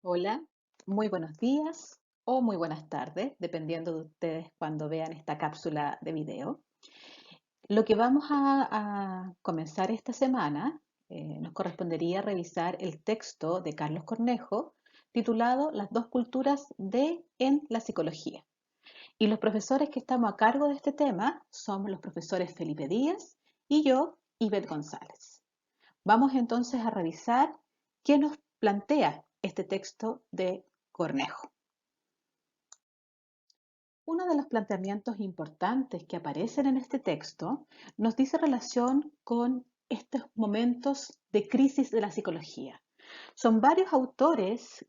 Hola, muy buenos días o muy buenas tardes, dependiendo de ustedes cuando vean esta cápsula de video. Lo que vamos a comenzar esta semana nos correspondería revisar el texto de Carlos Cornejo titulado Las dos culturas de en la psicología. Y los profesores que estamos a cargo de este tema somos los profesores Felipe Díaz y yo, Ivette González. Vamos entonces a revisar qué nos plantea este texto de Cornejo. Uno de los planteamientos importantes que aparecen en este texto nos dice relación con estos momentos de crisis de la psicología. Son varios autores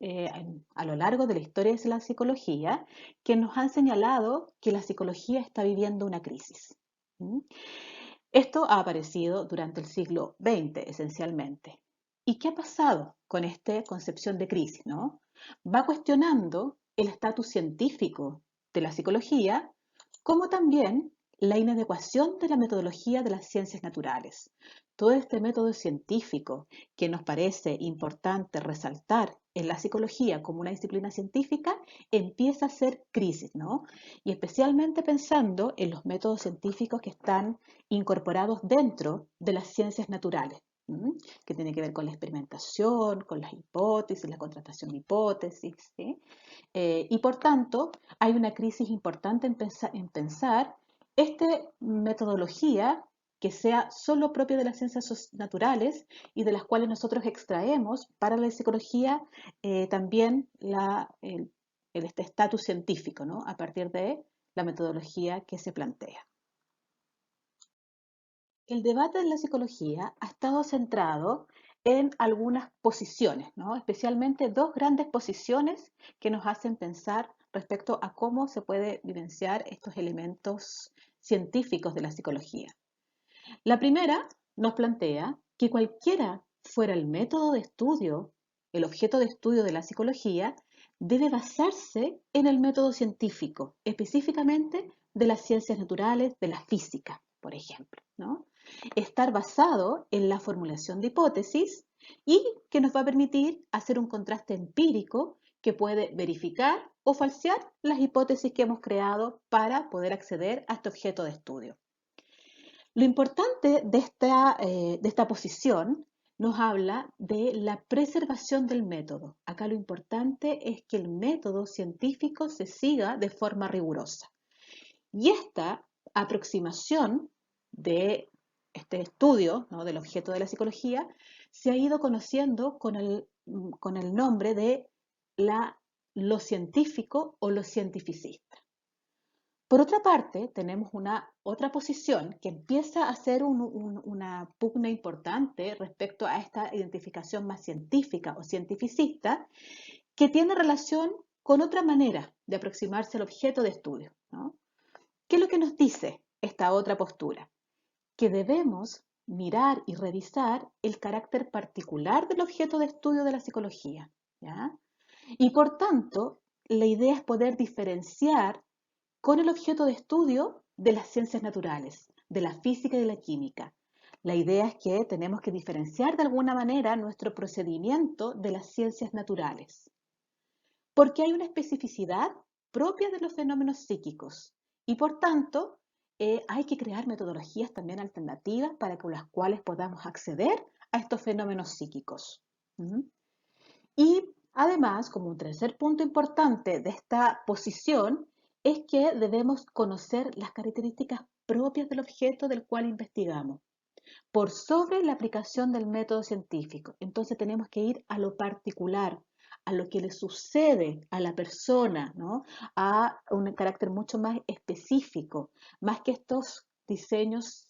a lo largo de la historia de la psicología que nos han señalado que la psicología está viviendo una crisis. ¿Mm? Esto ha aparecido durante el siglo XX esencialmente. ¿Y qué ha pasado con esta concepción de crisis, no? Va cuestionando el estatus científico de la psicología, como también la inadecuación de la metodología de las ciencias naturales. Todo este método científico que nos parece importante resaltar en la psicología como una disciplina científica empieza a ser crisis, ¿no? Y especialmente pensando en los métodos científicos que están incorporados dentro de las ciencias naturales, que tiene que ver con la experimentación, con las hipótesis, la contrastación de hipótesis, ¿sí? Y por tanto, hay una crisis importante en pensar esta metodología que sea solo propia de las ciencias naturales y de las cuales nosotros extraemos para la psicología también este estatus científico, ¿no? A partir de la metodología que se plantea. El debate en la psicología ha estado centrado en algunas posiciones, ¿no? Especialmente dos grandes posiciones que nos hacen pensar respecto a cómo se puede vivenciar estos elementos científicos de la psicología. La primera nos plantea que cualquiera fuera el método de estudio, el objeto de estudio de la psicología, debe basarse en el método científico, específicamente de las ciencias naturales, de la física, por ejemplo, ¿no? Estar basado en la formulación de hipótesis y que nos va a permitir hacer un contraste empírico que puede verificar o falsear las hipótesis que hemos creado para poder acceder a este objeto de estudio. Lo importante de esta posición nos habla de la preservación del método. Acá lo importante es que el método científico se siga de forma rigurosa. Y esta aproximación de este estudio, ¿no?, del objeto de la psicología se ha ido conociendo con el nombre de lo científico o lo cientificista. Por otra parte, tenemos una otra posición que empieza a ser una pugna importante respecto a esta identificación más científica o cientificista, que tiene relación con otra manera de aproximarse al objeto de estudio, ¿no? ¿Qué es lo que nos dice esta otra postura? Que debemos mirar y revisar el carácter particular del objeto de estudio de la psicología, ¿ya? Y por tanto, la idea es poder diferenciar con el objeto de estudio de las ciencias naturales, de la física y de la química. La idea es que tenemos que diferenciar de alguna manera nuestro procedimiento de las ciencias naturales, porque hay una especificidad propia de los fenómenos psíquicos y por tanto hay que crear metodologías también alternativas para con las cuales podamos acceder a estos fenómenos psíquicos. ¿Mm? Y además, como un tercer punto importante de esta posición, es que debemos conocer las características propias del objeto del cual investigamos, por sobre la aplicación del método científico. Entonces tenemos que ir a lo particular, a lo que le sucede a la persona, ¿no? A un carácter mucho más específico, más que estos diseños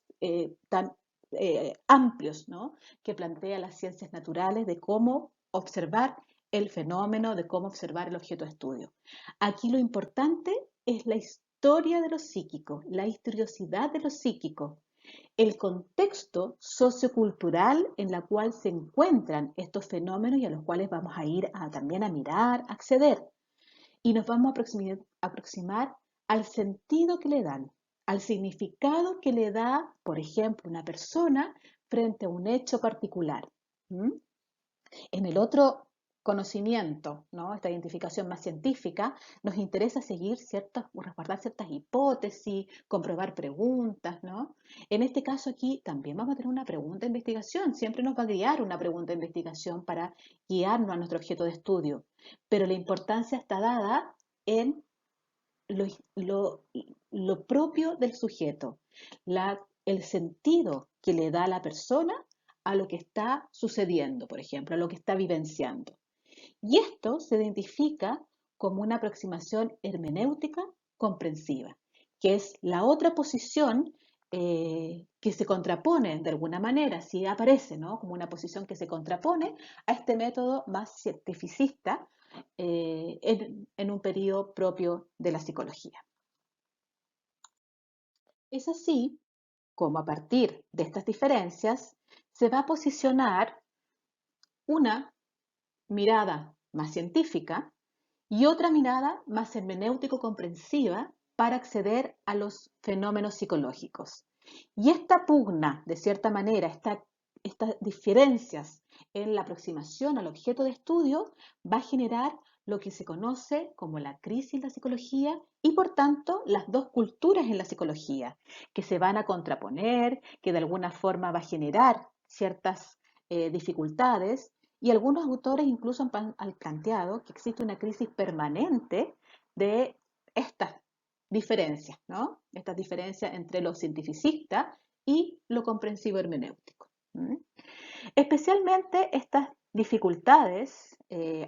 tan amplios, ¿no?, que plantea las ciencias naturales de cómo observar el fenómeno, de cómo observar el objeto de estudio. Aquí lo importante es la historia de lo psíquico, la historiosidad de lo psíquico, el contexto sociocultural en el cual se encuentran estos fenómenos y a los cuales vamos a ir también a mirar, a acceder. Y nos vamos a aproximar al sentido que le dan, al significado que le da, por ejemplo, una persona frente a un hecho particular. ¿Mm? En el otro conocimiento, ¿no? Esta identificación más científica, nos interesa seguir resguardar ciertas hipótesis, comprobar preguntas, ¿no? En este caso aquí también vamos a tener una pregunta de investigación, siempre nos va a guiar una pregunta de investigación para guiarnos a nuestro objeto de estudio, pero la importancia está dada en lo, lo propio del sujeto, el sentido que le da la persona a lo que está sucediendo, por ejemplo, a lo que está vivenciando. Y esto se identifica como una aproximación hermenéutica comprensiva, que es la otra posición que se contrapone de alguna manera, si aparece, ¿no? Como una posición que se contrapone a este método más cientificista en un periodo propio de la psicología. Es así como a partir de estas diferencias se va a posicionar una mirada más científica y otra mirada más hermenéutico-comprensiva para acceder a los fenómenos psicológicos. Y esta pugna, de cierta manera, estas diferencias en la aproximación al objeto de estudio va a generar lo que se conoce como la crisis en la psicología y por tanto las dos culturas en la psicología, que se van a contraponer, que de alguna forma va a generar ciertas dificultades y algunos autores incluso han planteado que existe una crisis permanente de estas diferencias, ¿no? Estas diferencias entre lo cientificista y lo comprensivo hermenéutico. Especialmente estas dificultades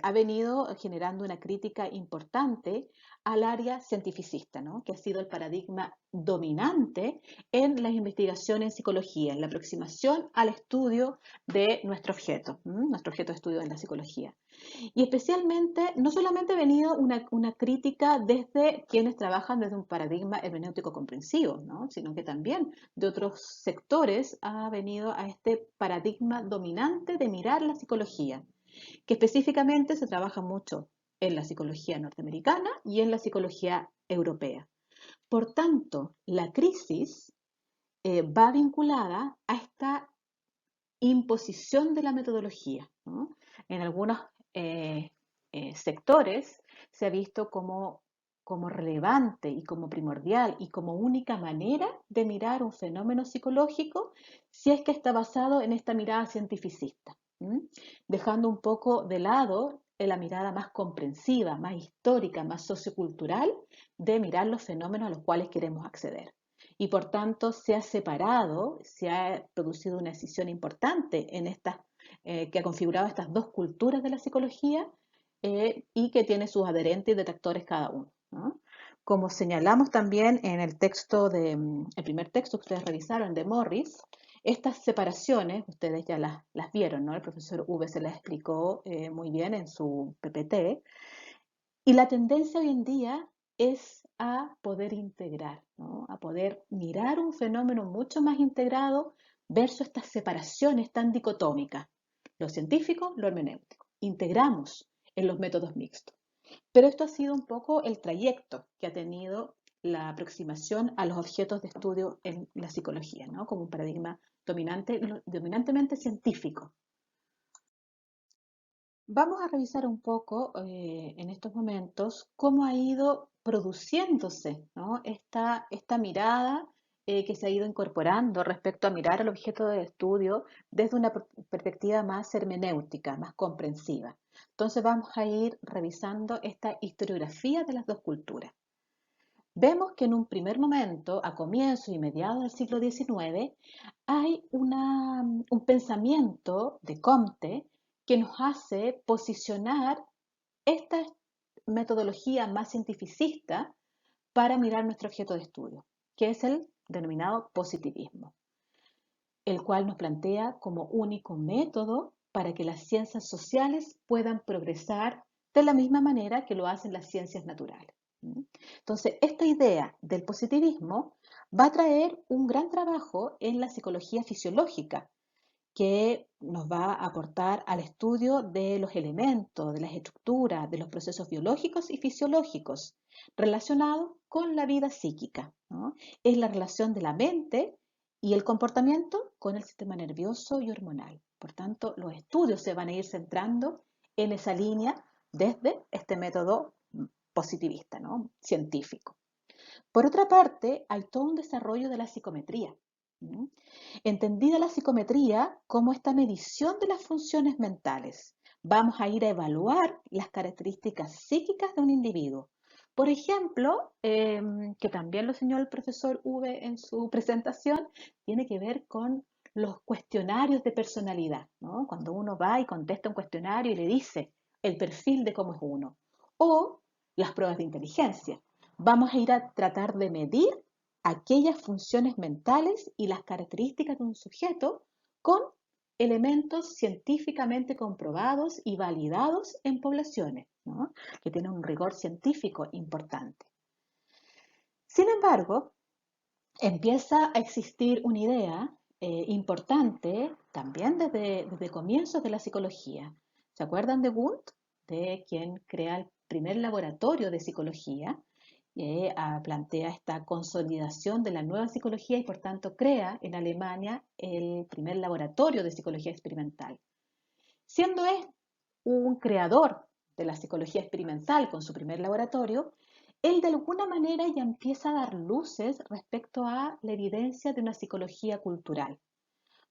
ha venido generando una crítica importante al área cientificista, ¿no? Que ha sido el paradigma dominante en las investigaciones en psicología, en la aproximación al estudio de nuestro objeto de estudio en la psicología. Y especialmente, no solamente ha venido una crítica desde quienes trabajan desde un paradigma hermenéutico comprensivo, ¿no? Sino que también de otros sectores ha venido a este paradigma dominante de mirar la psicología, que específicamente se trabaja mucho en la psicología norteamericana y en la psicología europea. Por tanto, la crisis va vinculada a esta imposición de la metodología, ¿no? En algunos eh, sectores se ha visto como relevante y como primordial y como única manera de mirar un fenómeno psicológico si es que está basado en esta mirada cientificista, dejando un poco de lado la mirada más comprensiva, más histórica, más sociocultural de mirar los fenómenos a los cuales queremos acceder y por tanto se ha separado, se ha producido una decisión importante en que ha configurado estas dos culturas de la psicología y que tiene sus adherentes y detractores cada uno, ¿no? Como señalamos también en el el primer texto que ustedes revisaron de Morris, estas separaciones, ustedes ya las vieron, ¿no? El profesor V se las explicó muy bien en su PPT, y la tendencia hoy en día es a poder integrar, ¿no? A poder mirar un fenómeno mucho más integrado versus estas separaciones tan dicotómicas, lo científico, lo hermenéutico. Integramos en los métodos mixtos. Pero esto ha sido un poco el trayecto que ha tenido la aproximación a los objetos de estudio en la psicología, ¿no? Como un paradigma dominantemente científico. Vamos a revisar un poco en estos momentos cómo ha ido produciéndose, ¿no? esta mirada que se ha ido incorporando respecto a mirar al objeto de estudio desde una perspectiva más hermenéutica, más comprensiva. Entonces vamos a ir revisando esta historiografía de las dos culturas. Vemos que en un primer momento, a comienzos y mediados del siglo XIX, hay un pensamiento de Comte que nos hace posicionar esta metodología más cientificista para mirar nuestro objeto de estudio, que es el denominado positivismo, el cual nos plantea como único método para que las ciencias sociales puedan progresar de la misma manera que lo hacen las ciencias naturales. Entonces, esta idea del positivismo va a traer un gran trabajo en la psicología fisiológica, que nos va a aportar al estudio de los elementos, de las estructuras, de los procesos biológicos y fisiológicos relacionados con la vida psíquica, ¿no? Es la relación de la mente y el comportamiento con el sistema nervioso y hormonal. Por tanto, los estudios se van a ir centrando en esa línea desde este método positivista, ¿no? Científico. Por otra parte, hay todo un desarrollo de la psicometría. ¿Mm? Entendida la psicometría como esta medición de las funciones mentales, vamos a ir a evaluar las características psíquicas de un individuo. Por ejemplo, que también lo señaló el profesor V en su presentación, tiene que ver con los cuestionarios de personalidad, ¿no? Cuando uno va y contesta un cuestionario y le dice el perfil de cómo es uno. O las pruebas de inteligencia. Vamos a ir a tratar de medir aquellas funciones mentales y las características de un sujeto con elementos científicamente comprobados y validados en poblaciones, ¿no? Que tienen un rigor científico importante. Sin embargo, empieza a existir una idea importante también desde comienzos de la psicología. ¿Se acuerdan de Wundt? De quien crea el primer laboratorio de psicología, plantea esta consolidación de la nueva psicología y por tanto crea en Alemania el primer laboratorio de psicología experimental. Siendo él un creador de la psicología experimental con su primer laboratorio, él de alguna manera ya empieza a dar luces respecto a la evidencia de una psicología cultural.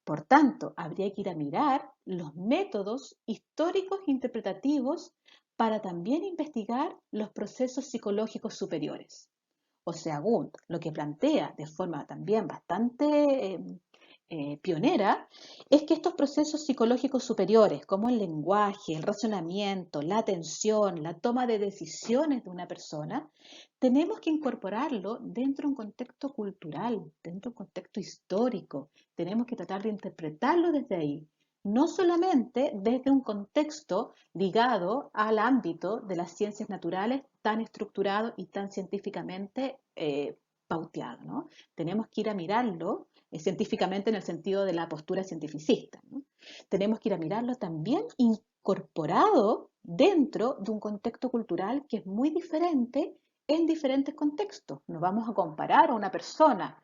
Por tanto, habría que ir a mirar los métodos históricos e interpretativos para también investigar los procesos psicológicos superiores. O sea, Wundt lo que plantea de forma también bastante pionera es que estos procesos psicológicos superiores, como el lenguaje, el razonamiento, la atención, la toma de decisiones de una persona, tenemos que incorporarlo dentro de un contexto cultural, dentro de un contexto histórico. Tenemos que tratar de interpretarlo desde ahí, no solamente desde un contexto ligado al ámbito de las ciencias naturales tan estructurado y tan científicamente pauteado, ¿no? Tenemos que ir a mirarlo científicamente en el sentido de la postura cientificista, ¿no? Tenemos que ir a mirarlo también incorporado dentro de un contexto cultural que es muy diferente en diferentes contextos. No vamos a comparar a una persona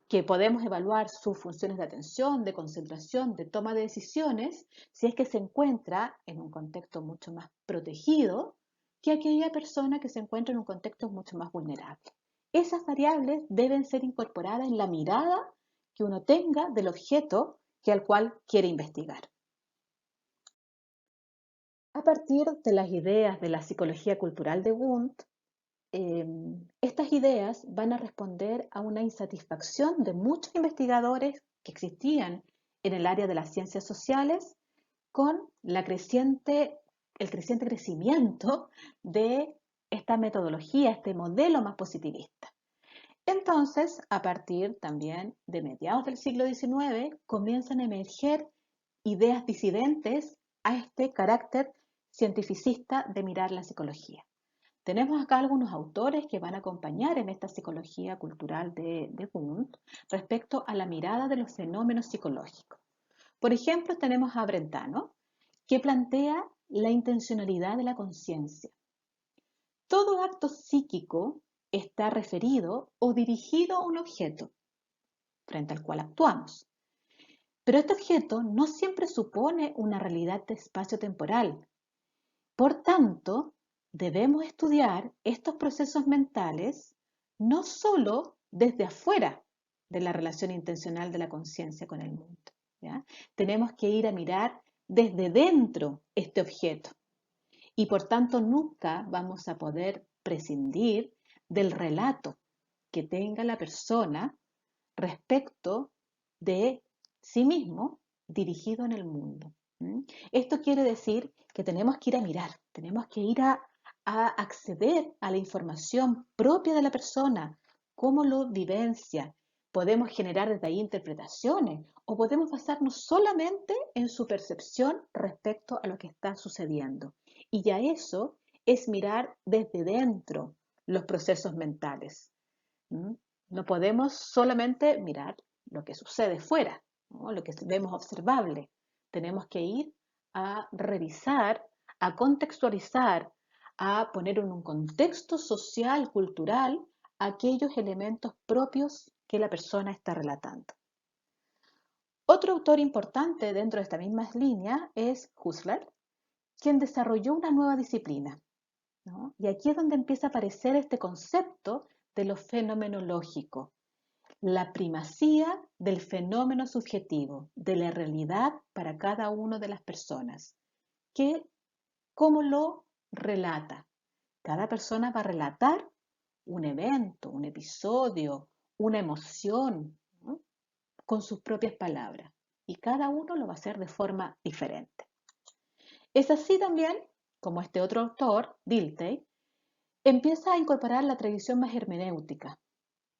que podemos evaluar sus funciones de atención, de concentración, de toma de decisiones, si es que se encuentra en un contexto mucho más protegido que aquella persona que se encuentra en un contexto mucho más vulnerable. Esas variables deben ser incorporadas en la mirada que uno tenga del objeto al cual quiere investigar. A partir de las ideas de la psicología cultural de Wundt, estas ideas van a responder a una insatisfacción de muchos investigadores que existían en el área de las ciencias sociales con el creciente crecimiento de esta metodología, este modelo más positivista. Entonces, a partir también de mediados del siglo XIX, comienzan a emerger ideas disidentes a este carácter cientificista de mirar la psicología. Tenemos acá algunos autores que van a acompañar en esta psicología cultural de Wundt respecto a la mirada de los fenómenos psicológicos. Por ejemplo, tenemos a Brentano, que plantea la intencionalidad de la conciencia. Todo acto psíquico está referido o dirigido a un objeto frente al cual actuamos. Pero este objeto no siempre supone una realidad de espacio-temporal. Por tanto, debemos estudiar estos procesos mentales no solo desde afuera de la relación intencional de la conciencia con el mundo, ¿ya? Tenemos que ir a mirar desde dentro este objeto y por tanto nunca vamos a poder prescindir del relato que tenga la persona respecto de sí mismo dirigido en el mundo. Esto quiere decir que tenemos que ir a mirar, tenemos que ir a acceder a la información propia de la persona, cómo lo vivencia. Podemos generar desde ahí interpretaciones o podemos basarnos solamente en su percepción respecto a lo que está sucediendo. Y ya eso es mirar desde dentro los procesos mentales. No podemos solamente mirar lo que sucede fuera, ¿no? Lo que vemos observable. Tenemos que ir a revisar, a contextualizar, a poner en un contexto social, cultural, aquellos elementos propios que la persona está relatando. Otro autor importante dentro de esta misma línea es Husserl, quien desarrolló una nueva disciplina, ¿no? Y aquí es donde empieza a aparecer este concepto de lo fenomenológico, la primacía del fenómeno subjetivo, de la realidad para cada una de las personas, que cómo lo relata. Cada persona va a relatar un evento, un episodio, una emoción, ¿no? Con sus propias palabras. Y cada uno lo va a hacer de forma diferente. Es así también como este otro autor, Dilthey, empieza a incorporar la tradición más hermenéutica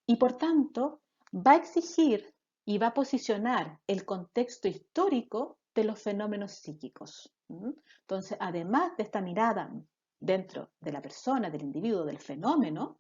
y por tanto va a exigir y va a posicionar el contexto histórico de los fenómenos psíquicos. Entonces, además de esta mirada dentro de la persona, del individuo, del fenómeno,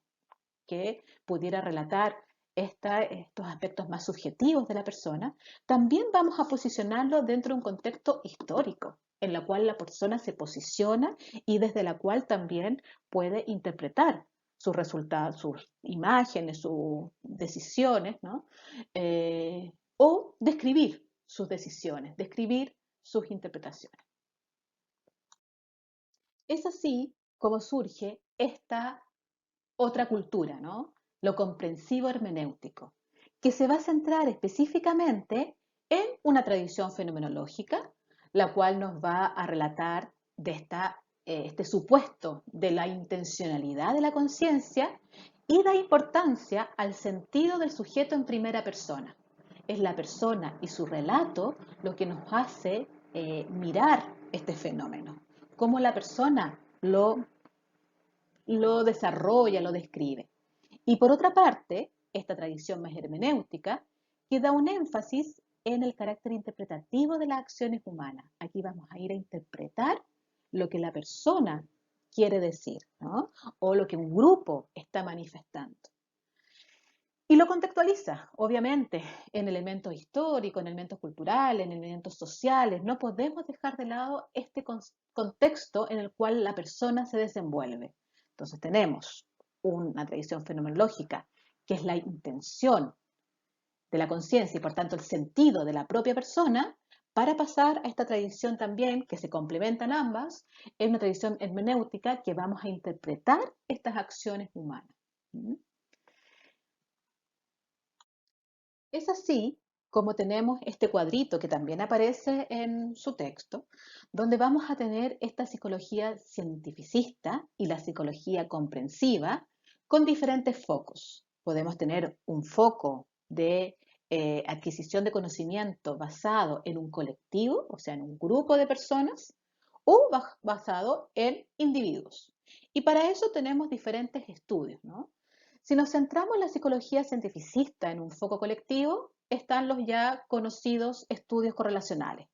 que pudiera relatar estos aspectos más subjetivos de la persona, también vamos a posicionarlo dentro de un contexto histórico, en la cual la persona se posiciona y desde la cual también puede interpretar sus resultados, sus imágenes, sus decisiones, ¿no? O describir sus decisiones, describir sus interpretaciones. Es así como surge esta otra cultura, ¿no? Lo comprensivo hermenéutico, que se va a centrar específicamente en una tradición fenomenológica, la cual nos va a relatar de este supuesto de la intencionalidad de la conciencia y da importancia al sentido del sujeto en primera persona. Es la persona y su relato lo que nos hace mirar este fenómeno, cómo la persona lo desarrolla, lo describe. Y por otra parte, esta tradición más hermenéutica que da un énfasis en el carácter interpretativo de las acciones humanas. Aquí vamos a ir a interpretar lo que la persona quiere decir, ¿no? O lo que un grupo está manifestando. Y lo contextualiza, obviamente, en elementos históricos, en elementos culturales, en elementos sociales. No podemos dejar de lado este contexto en el cual la persona se desenvuelve. Entonces tenemos una tradición fenomenológica, que es la intención de la conciencia y por tanto el sentido de la propia persona, para pasar a esta tradición también, que se complementan ambas, es una tradición hermenéutica que vamos a interpretar estas acciones humanas. Es así como tenemos este cuadrito que también aparece en su texto, donde vamos a tener esta psicología cientificista y la psicología comprensiva con diferentes focos. Podemos tener un foco de adquisición de conocimiento basado en un colectivo, o sea, en un grupo de personas, o basado en individuos. Y para eso tenemos diferentes estudios, ¿no? Si nos centramos en la psicología cientificista en un foco colectivo, están los ya conocidos estudios correlacionales.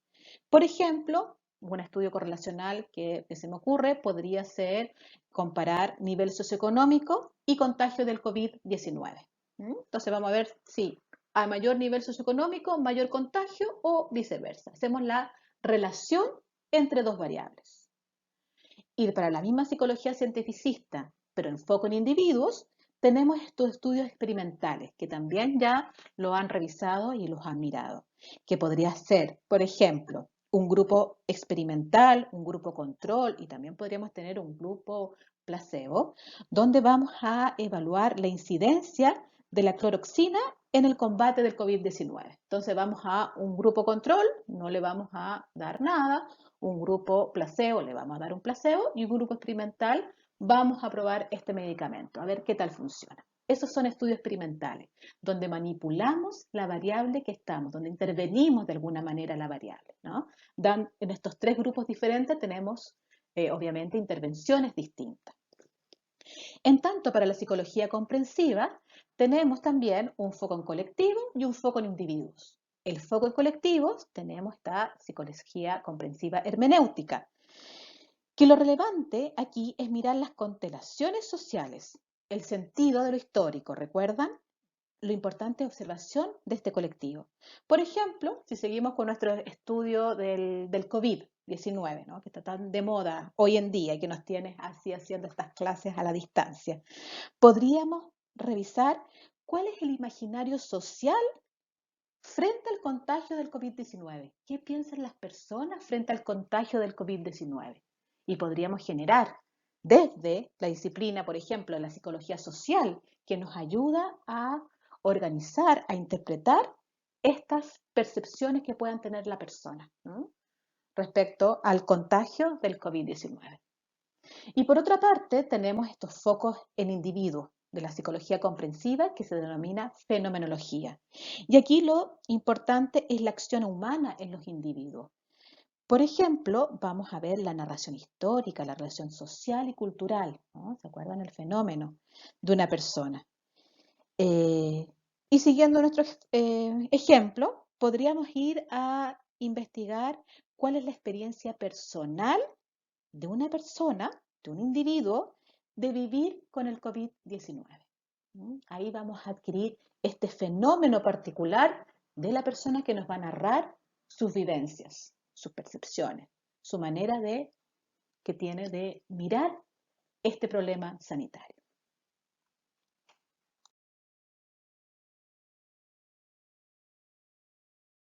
Por ejemplo, un estudio correlacional que se me ocurre podría ser comparar nivel socioeconómico y contagio del COVID-19. Entonces vamos a ver si a mayor nivel socioeconómico, mayor contagio o viceversa. Hacemos la relación entre dos variables. Y para la misma psicología cientificista, pero en foco en individuos, tenemos estos estudios experimentales que también ya lo han revisado y los han mirado, que podría ser, por ejemplo, un grupo experimental, un grupo control y también podríamos tener un grupo placebo, donde vamos a evaluar la incidencia de la cloroxina en el combate del COVID-19. Entonces vamos a un grupo control, no le vamos a dar nada, un grupo placebo le vamos a dar un placebo y un grupo experimental vamos a probar este medicamento, a ver qué tal funciona. Esos son estudios experimentales, donde manipulamos la variable que estamos, donde intervenimos de alguna manera la variable, ¿no? En estos tres grupos diferentes tenemos, obviamente, intervenciones distintas. En tanto, para la psicología comprensiva, tenemos también un foco en colectivo y un foco en individuos. El foco en colectivos tenemos esta psicología comprensiva hermenéutica, que lo relevante aquí es mirar las constelaciones sociales, el sentido de lo histórico, ¿recuerdan? Lo importante es observación de este colectivo. Por ejemplo, si seguimos con nuestro estudio del COVID-19, ¿no? Que está tan de moda hoy en día y que nos tiene así haciendo estas clases a la distancia, podríamos revisar cuál es el imaginario social frente al contagio del COVID-19. ¿Qué piensan las personas frente al contagio del COVID-19? y podríamos generar desde la disciplina, por ejemplo, de la psicología social, que nos ayuda a organizar, a interpretar estas percepciones que puedan tener la persona, ¿no? Respecto al contagio del COVID-19. Y por otra parte, tenemos estos focos en individuos de la psicología comprensiva que se denomina fenomenología. Y aquí lo importante es la acción humana en los individuos. Por ejemplo, vamos a ver la narración histórica, la relación social y cultural, ¿no? ¿Se acuerdan? El fenómeno de una persona. Eh, y siguiendo nuestro ejemplo, podríamos ir a investigar cuál es la experiencia personal de una persona, de un individuo, de vivir con el COVID-19. Ahí vamos a adquirir este fenómeno particular de la persona que nos va a narrar sus vivencias, sus percepciones, su manera que tiene de mirar este problema sanitario.